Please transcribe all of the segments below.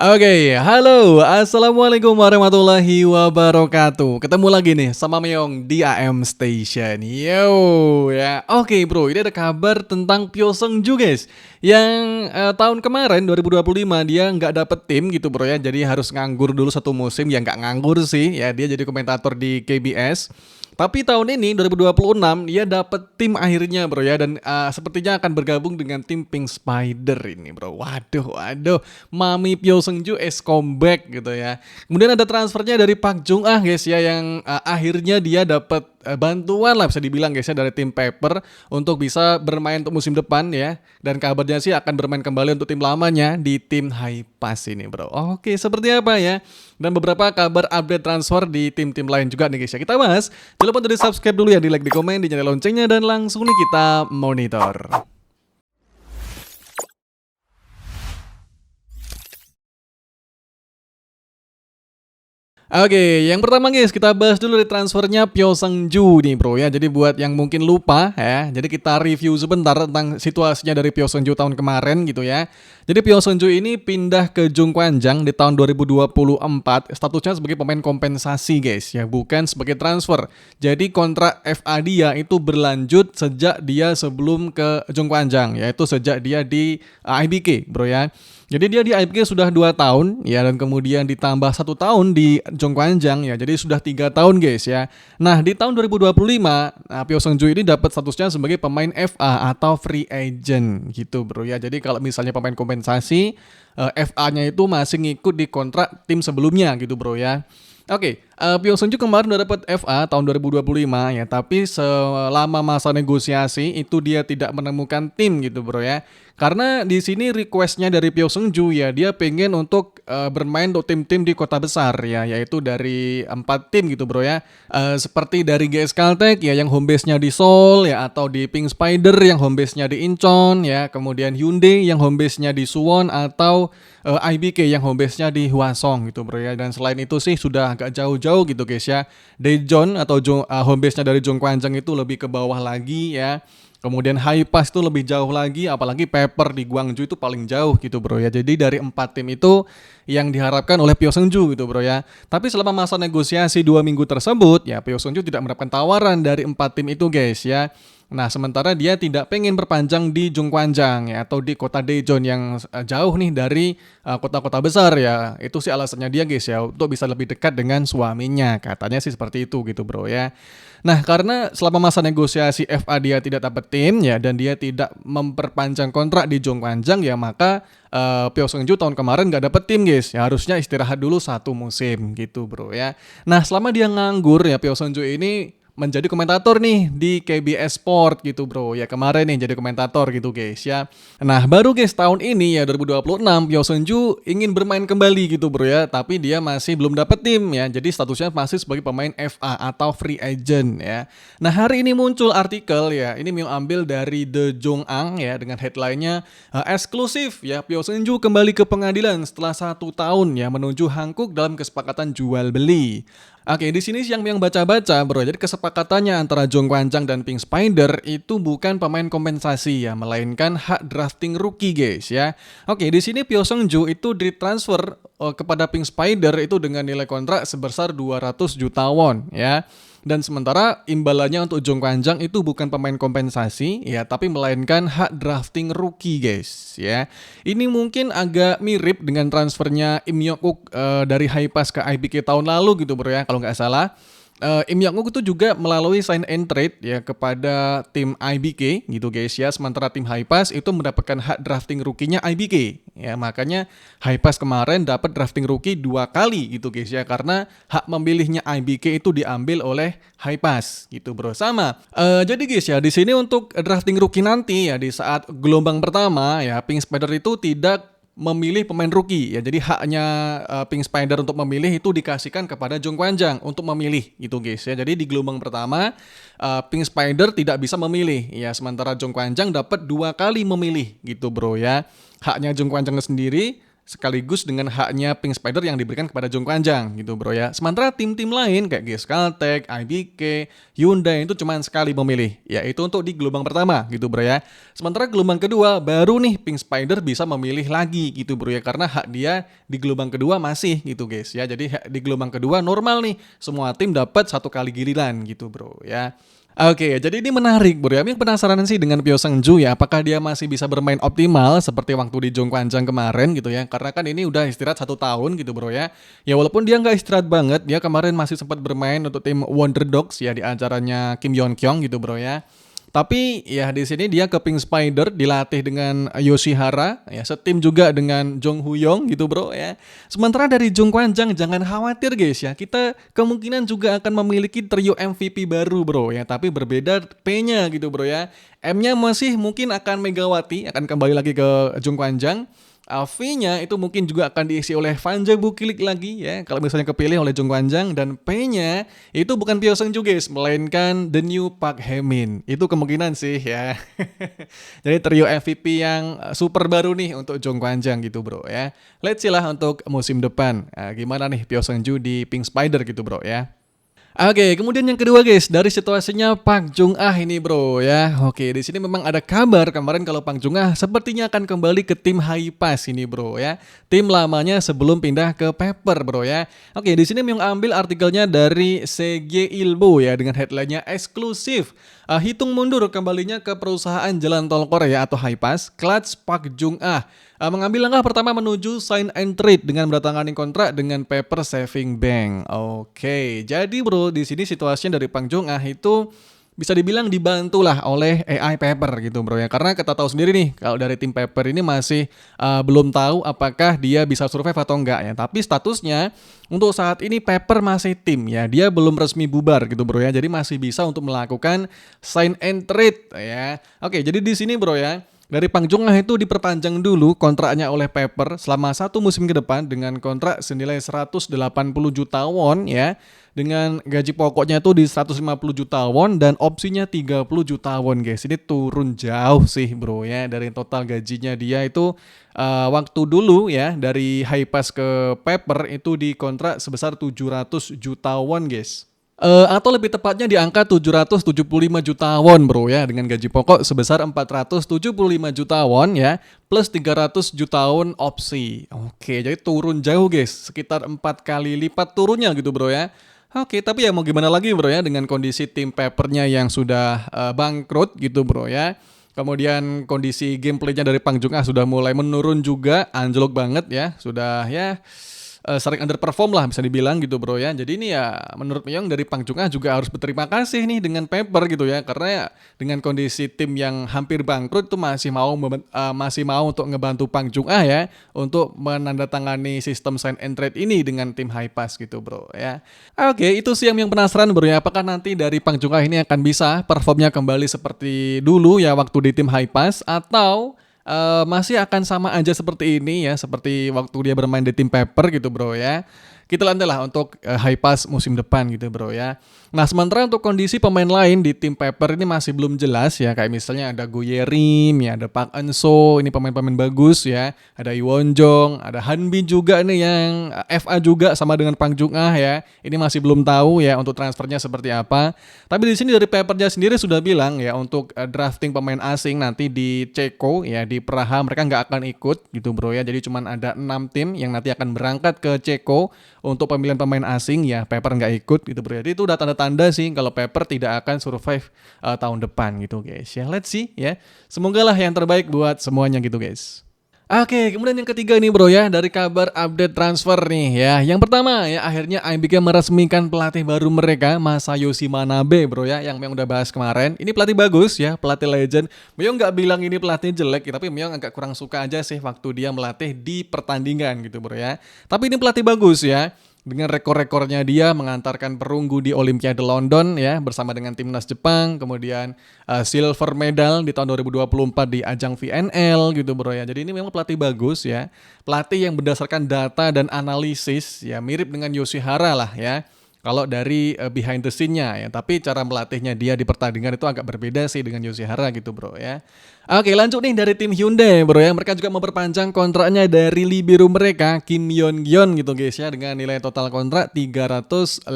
Oke, halo, assalamualaikum warahmatullahi wabarakatuh. Ketemu lagi nih sama Meong di AM Station. Yo, ya. Oke, bro, ini ada kabar tentang Pyo Seungju, guys. Yang tahun kemarin 2025 dia nggak dapet tim gitu, bro ya. Jadi harus nganggur dulu satu musim. Ya nggak nganggur sih, ya dia jadi komentator di KBS. Tapi tahun ini 2026 dia dapet tim akhirnya, bro ya, dan sepertinya akan bergabung dengan tim Pink Spider ini, bro. Waduh, waduh, Mami Pyo Seungju is comeback gitu ya. Kemudian ada transfernya dari Park Jung Ah, guys ya, yang akhirnya dia dapat bantuan lah bisa dibilang, guys ya, dari tim Paper untuk bisa bermain untuk musim depan ya. Dan kabarnya sih akan bermain kembali untuk tim lamanya di tim High Pass ini, bro. Oke, seperti apa ya? Dan beberapa kabar update transfer di tim-tim lain juga nih, guys ya. Kita bahas. Jangan lupa untuk di subscribe dulu ya, di like, di komen, di nyalain loncengnya, dan langsung nih kita monitor. Oke, yang pertama guys, kita bahas dulu di transfernya Pyo Seungju nih, bro ya. Jadi buat yang mungkin lupa ya, jadi kita review sebentar tentang situasinya dari Pyo Seungju tahun kemarin gitu ya. Jadi Pyo Seungju ini pindah ke Jungkwanjang di tahun 2024, statusnya sebagai pemain kompensasi, guys ya, bukan sebagai transfer. Jadi kontrak FA dia itu berlanjut sejak dia sebelum ke Jungkwanjang, yaitu sejak dia di IBK, bro ya. Jadi dia di IBK sudah 2 tahun ya, dan kemudian ditambah 1 tahun di Jongkwanjang ya. Jadi sudah 3 tahun, guys ya. Nah, di tahun 2025, Pyo Seungju ini dapat statusnya sebagai pemain FA atau free agent gitu, bro ya. Jadi kalau misalnya pemain kompensasi, FA-nya itu masih ngikut di kontrak tim sebelumnya gitu, bro ya. Oke, Pyo Seungju kemarin udah dapat FA tahun 2025 ya, tapi selama masa negosiasi itu dia tidak menemukan tim gitu, bro ya. Karena di sini requestnya dari Pyo Seungju ya, dia pengen untuk bermain untuk tim-tim di kota besar ya, yaitu dari 4 tim gitu, bro ya. Seperti dari GS Caltech ya, yang home base-nya di Seoul ya, atau di Pink Spider yang home base-nya di Incheon ya, kemudian Hyundai yang home base-nya di Suwon, atau IBK yang home base-nya di Hwasong gitu, bro ya. Dan selain itu sih sudah agak jauh-jauh gitu, guys ya. Daejeon atau home base-nya dari Jongkwanjang itu lebih ke bawah lagi ya. Kemudian High Pass itu lebih jauh lagi, apalagi Pepper di Gwangju itu paling jauh gitu, bro ya. Jadi dari 4 tim itu yang diharapkan oleh Pyo Seungju gitu, bro ya. Tapi selama masa negosiasi 2 minggu tersebut ya, Pyo Seungju tidak mendapatkan tawaran dari 4 tim itu, guys ya. Nah, sementara dia tidak pengen berpanjang di Jungkwanjang ya, atau di kota Daejeon yang jauh nih dari kota-kota besar ya. Itu sih alasannya dia, guys ya, untuk bisa lebih dekat dengan suaminya. Katanya sih seperti itu gitu, bro ya. Nah, karena selama masa negosiasi FA dia tidak dapat tim ya, dan dia tidak memperpanjang kontrak di Jongkwanjang ya, maka Pyo Seungju tahun kemarin nggak dapet tim, guys ya, harusnya istirahat dulu 1 musim gitu, bro ya. Nah, selama dia nganggur ya, Pyo Seungju ini menjadi komentator nih di KBS Sport gitu, bro ya. Kemarin nih jadi komentator gitu, guys ya. Nah, baru guys tahun ini ya 2026 Pyo Seungju ingin bermain kembali gitu, bro ya, tapi dia masih belum dapat tim ya. Jadi statusnya masih sebagai pemain FA atau free agent ya. Nah, hari ini muncul artikel ya, ini Mio ambil dari The Jongang ya, dengan headline-nya eksklusif ya, Pyo Seungju kembali ke pengadilan setelah 1 tahun ya menuju Hankook dalam kesepakatan jual beli. Oke, di sini yang baca-baca, bro. Jadi kesepakatannya antara Jongkwanjang dan Pink Spider itu bukan pemain kompensasi ya, melainkan hak drafting rookie, guys ya. Oke, di sini Pyo Seungju itu ditransfer kepada Pink Spider itu dengan nilai kontrak sebesar 200 juta won ya. Dan sementara imbalannya untuk Jongkwanjang itu bukan pemain kompensasi ya, tapi melainkan hak drafting rookie, guys ya. Ini mungkin agak mirip dengan transfernya Im Yok-uk dari High Pass ke IBK tahun lalu gitu, bro ya, kalau nggak salah. Im Young-wook itu juga melalui sign and trade ya kepada tim IBK gitu, guys ya. Sementara tim High Pass itu mendapatkan hak drafting rookie-nya IBK ya. Makanya High Pass kemarin dapat drafting rookie 2 kali gitu, guys ya, karena hak memilihnya IBK itu diambil oleh High Pass gitu, bro. Sama. Jadi guys ya, di sini untuk drafting rookie nanti ya, di saat gelombang pertama ya, Pink Spider itu tidak memilih pemain rookie ya. Jadi haknya Pink Spider untuk memilih itu dikasihkan kepada Jongkwanjang untuk memilih gitu, guys ya. Jadi di gelombang pertama Pink Spider tidak bisa memilih ya, sementara Jongkwanjang dapat 2 kali memilih gitu, bro ya. Haknya Jongkwanjang sendiri sekaligus dengan haknya Pink Spider yang diberikan kepada Jong Kwanjang gitu bro ya. Sementara tim-tim lain kayak GS Caltech, IBK, Hyundai itu cuma sekali memilih, yaitu untuk di gelombang pertama gitu bro ya. Sementara gelombang kedua baru nih Pink Spider bisa memilih lagi gitu bro ya, karena hak dia di gelombang kedua masih gitu guys ya. Jadi di gelombang kedua normal nih, semua tim dapat 1 kali giliran gitu bro ya. Oke, jadi ini menarik bro ya. Yang penasaran sih dengan Pyo Seung-ju ya, apakah dia masih bisa bermain optimal seperti waktu di Jong Kwanjang kemarin gitu ya. Karena kan ini udah istirahat 1 tahun gitu bro ya. Ya walaupun dia nggak istirahat banget, dia kemarin masih sempat bermain untuk tim Wonder Dogs ya di acaranya Kim Yeon Kyung gitu bro ya. Tapi ya di sini dia ke Pink Spider dilatih dengan Yoshihara ya, setim juga dengan Jong Huyong gitu bro ya. Sementara dari Jong Kwanjang jangan khawatir guys ya, kita kemungkinan juga akan memiliki trio MVP baru bro ya, tapi berbeda P-nya gitu bro ya. M-nya masih mungkin akan Megawati, akan kembali lagi ke Jong Kwanjang. V-nya itu mungkin juga akan diisi oleh Vanja Bukilik lagi ya, kalau misalnya kepilih oleh Jong Kwanjang. Dan P-nya itu bukan Pyo Seung-ju guys, melainkan The New Park Hae-min. Itu kemungkinan sih ya. Jadi trio MVP yang super baru nih untuk Jong Kwanjang gitu bro ya. Let's see lah untuk musim depan, gimana nih Pyo Seung-ju di Pink Spider gitu bro ya. Oke, kemudian yang kedua guys, dari situasinya Park Jung-ah ini bro ya. Oke, di sini memang ada kabar kemarin kalau Park Jung-ah sepertinya akan kembali ke tim Hypas ini bro ya. Tim lamanya sebelum pindah ke Pepper bro ya. Oke, di sini memang ambil artikelnya dari CG Ilbo ya dengan headline-nya eksklusif. Hitung mundur kembalinya ke perusahaan jalan tol Korea atau Hypas, Clutch Park Jung-ah mengambil langkah pertama menuju sign and trade dengan mendatangani kontrak dengan Pepper Saving Bank. Oke, jadi bro di sini situasinya dari Park Jung-ah itu bisa dibilang dibantulah oleh AI Pepper gitu bro ya. Karena kita tahu sendiri nih kalau dari tim Pepper ini masih belum tahu apakah dia bisa survive atau enggak ya. Tapi statusnya untuk saat ini Pepper masih tim ya. Dia belum resmi bubar gitu bro ya. Jadi masih bisa untuk melakukan sign and trade ya. Oke, jadi di sini bro ya, dari Park Jung-ah itu diperpanjang dulu kontraknya oleh Pepper selama 1 musim ke depan dengan kontrak senilai 180 juta won ya. Dengan gaji pokoknya itu di 150 juta won dan opsinya 30 juta won guys. Ini turun jauh sih bro ya dari total gajinya dia itu waktu dulu ya dari Hypas ke Pepper itu di kontrak sebesar 700 juta won guys. Atau lebih tepatnya di angka 775 juta won bro ya, dengan gaji pokok sebesar 475 juta won ya, plus 300 juta won opsi. Oke, jadi turun jauh guys, sekitar 4 kali lipat turunnya gitu bro ya. Oke, tapi ya mau gimana lagi bro ya, dengan kondisi tim Peppernya yang sudah bangkrut gitu bro ya. Kemudian kondisi gameplaynya dari Park Jung-ah sudah mulai menurun juga, anjlok banget ya, sudah ya sering underperform lah bisa dibilang gitu bro ya. Jadi ini ya menurut Myong dari Park Jung-ah juga harus berterima kasih nih dengan Pepper gitu ya, karena ya dengan kondisi tim yang hampir bangkrut itu masih mau untuk ngebantu Park Jung-ah ya untuk menandatangani sistem sign and trade ini dengan tim Hypas gitu bro ya. Oke, itu sih yang penasaran bro ya, apakah nanti dari Park Jung-ah ini akan bisa performnya kembali seperti dulu ya waktu di tim Hypas, atau masih akan sama aja seperti ini ya, seperti waktu dia bermain di tim Pepper gitu bro ya. Kita nantilah untuk Hypas musim depan gitu bro ya. Nah sementara untuk kondisi pemain lain di tim Pepper ini masih belum jelas ya. Kayak misalnya ada Go Yerim ya, ada Park Eun-so, ini pemain-pemain bagus ya. Ada Lee Won-jong, ada Hanbin juga nih yang FA juga sama dengan Park Jung-ah ya. Ini masih belum tahu ya untuk transfernya seperti apa. Tapi di sini dari Peppernya sendiri sudah bilang ya untuk drafting pemain asing nanti di Ceko ya, di Praha mereka nggak akan ikut gitu bro ya. Jadi cuman ada 6 tim yang nanti akan berangkat ke Ceko untuk pemilihan pemain asing ya, Pepper nggak ikut gitu bro. Jadi itu udah tanda-tanda sih kalau Pepper tidak akan survive tahun depan gitu guys ya. Let's see ya. Semoga lah yang terbaik buat semuanya gitu guys. Oke, kemudian yang ketiga nih bro ya, dari kabar update transfer nih ya. Yang pertama ya, akhirnya IBK meresmikan pelatih baru mereka, Masayoshi Manabe bro ya, yang Myong udah bahas kemarin. Ini pelatih bagus ya, pelatih legend. Myong nggak bilang ini pelatih jelek, tapi Myong agak kurang suka aja sih waktu dia melatih di pertandingan gitu bro ya. Tapi ini pelatih bagus ya. Dengan rekor-rekornya dia mengantarkan perunggu di Olimpiade London ya bersama dengan timnas Jepang, kemudian silver medal di tahun 2024 di ajang VNL gitu bro ya. Jadi ini memang pelatih bagus ya. Pelatih yang berdasarkan data dan analisis ya, mirip dengan Yoshihara lah ya. kalau dari behind the scene-nya ya. Tapi cara melatihnya dia di pertandingan itu agak berbeda sih dengan Yoshihara gitu bro ya. Oke, lanjut nih dari tim Hyundai bro ya. Mereka juga memperpanjang kontraknya dari libero mereka Kim Yeon Gyeon gitu guys ya, dengan nilai total kontrak 350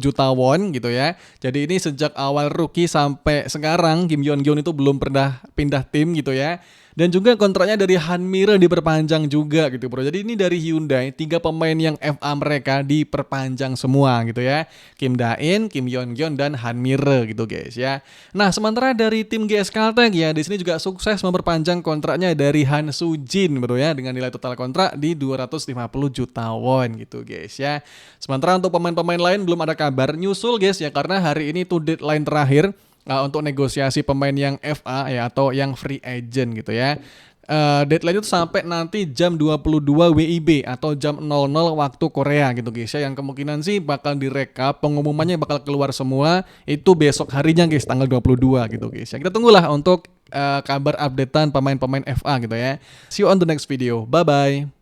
juta won gitu ya. Jadi ini sejak awal rookie sampai sekarang Kim Yeon Gyeon itu belum pernah pindah tim gitu ya. Dan juga kontraknya dari Hanmire diperpanjang juga gitu bro. Jadi ini dari Hyundai, 3 pemain yang FA mereka diperpanjang semua gitu ya. Kim Da-in, Kim Yeon-gyeon, dan Hanmire gitu guys ya. Nah sementara dari tim GS Caltech ya, di sini juga sukses memperpanjang kontraknya dari Han Soo-jin bro ya, dengan nilai total kontrak di 250 juta won gitu guys ya. Sementara untuk pemain-pemain lain belum ada kabar nyusul guys ya, karena hari ini tuh deadline terakhir untuk negosiasi pemain yang FA ya, atau yang free agent gitu ya. Deadline itu sampai nanti jam 22 WIB atau jam 00 waktu Korea gitu guys ya. Yang kemungkinan sih bakal direkap, pengumumannya bakal keluar semua itu besok harinya guys, tanggal 22 gitu guys ya. Kita tunggulah untuk kabar updatean pemain-pemain FA gitu ya. See you on the next video. Bye bye.